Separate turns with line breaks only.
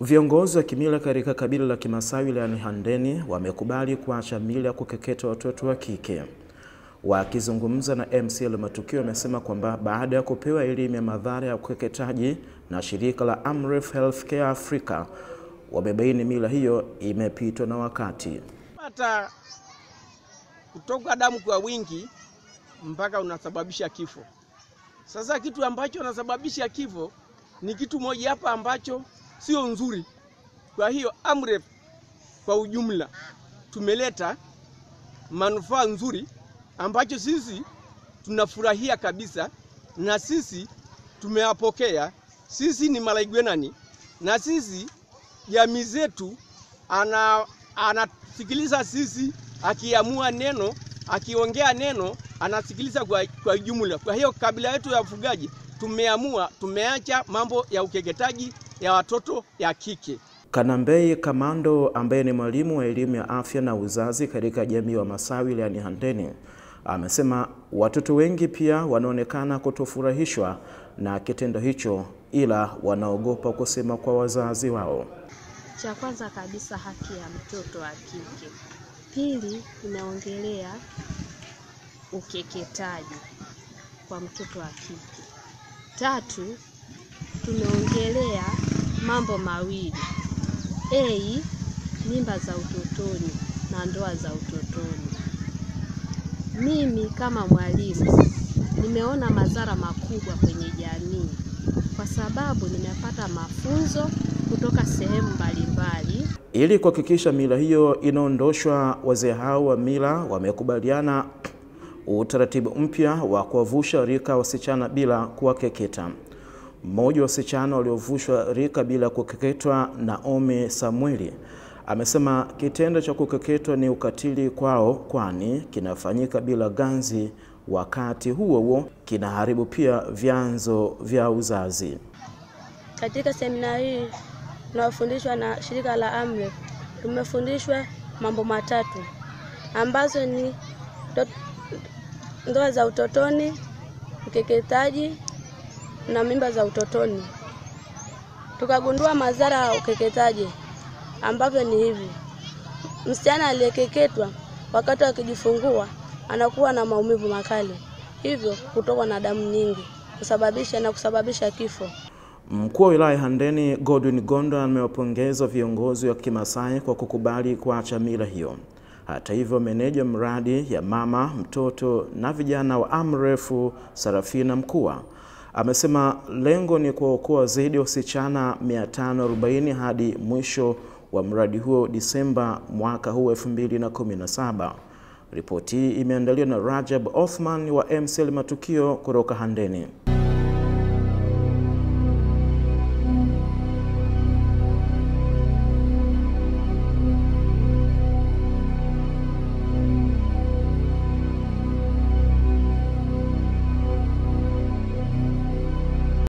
Viongozi wa kimila katika kabila la Kimasai wilayani Handeni wamekubali kuacha mila ya kukeketa watoto wa kike. Wakizungumza na MCL Matukio wamesema kwamba baada ya kupewa elimu ya madhara ya ukeketaji na shirika la Amref Healthcare Africa, wamebaini mila hiyo imepitwa na wakati.
Hata kutoka damu kwa wingi mpaka unasababisha kifo. Sasa kitu ambacho unasababisha kifo ni kitu moja hapa ambacho sio nzuri. Kwa hiyo Amref kwa ujumla tumeleta manufaa nzuri ambacho sisi tunafurahia kabisa, na sisi tumeyapokea. Sisi ni Malaigwenani, na sisi jamii zetu anasikiliza sisi, akiamua neno, akiongea neno anasikiliza kwa jumla. Kwa hiyo kabila yetu ya ufugaji tumeacha mambo ya ukeketaji ya watoto ya kike.
Kanambei Kamando ambaye ni mwalimu wa elimu ya afya na uzazi katika jamii wa Masai wilayani Handeni amesema watoto wengi pia wanaonekana kutofurahishwa na kitendo hicho, ila wanaogopa kusema kwa wazazi wao.
Cha kwanza kabisa haki ya mtoto wa kike. Pili, inaongelea ukeketaji kwa mtoto wa kike. Tatu, tumeongelea mambo mawili. Mimba za utotoni na ndoa za utotoni. Mimi kama mwalimu nimeona madhara makubwa kwenye jamii kwa sababu nimepata mafunzo kutoka sehemu mbalimbali.
Ili kuhakikisha mila hiyo inaondoshwa, wazee hao wa mila wamekubaliana utaratibu mpya wa kuwavusha rika wasichana bila kuwakeketa. Mmoja wa wasichana waliovushwa rika bila kukeketwa, Naomi Samueli, amesema kitendo cha kukeketwa ni ukatili kwao, kwani kinafanyika bila ganzi, wakati huo huo kinaharibu pia vyanzo vya uzazi.
Katika semina hii tunafundishwa na shirika la Amref, tumefundishwa mambo matatu ambazo ni ndoa za utotoni, ukeketaji na mimba za utotoni. Tukagundua madhara ya ukeketaji ambavyo ni hivi: msichana aliyekeketwa wakati akijifungua anakuwa na maumivu makali, hivyo kutokwa na damu nyingi kusababisha kifo.
Mkuu wa wilaya Handeni Godwin Gondo amewapongeza viongozi wa Kimasai kwa kukubali kuacha mila hiyo. Hata hivyo, meneja mradi ya mama, mtoto na vijana wa Amref Sarafina Mkua amesema lengo ni kuokoa zaidi ya wasichana 540 hadi mwisho wa mradi huo Disemba mwaka huu 2017. Ripoti hii imeandaliwa na Rajab Othman wa MCL Matukio kutoka Handeni.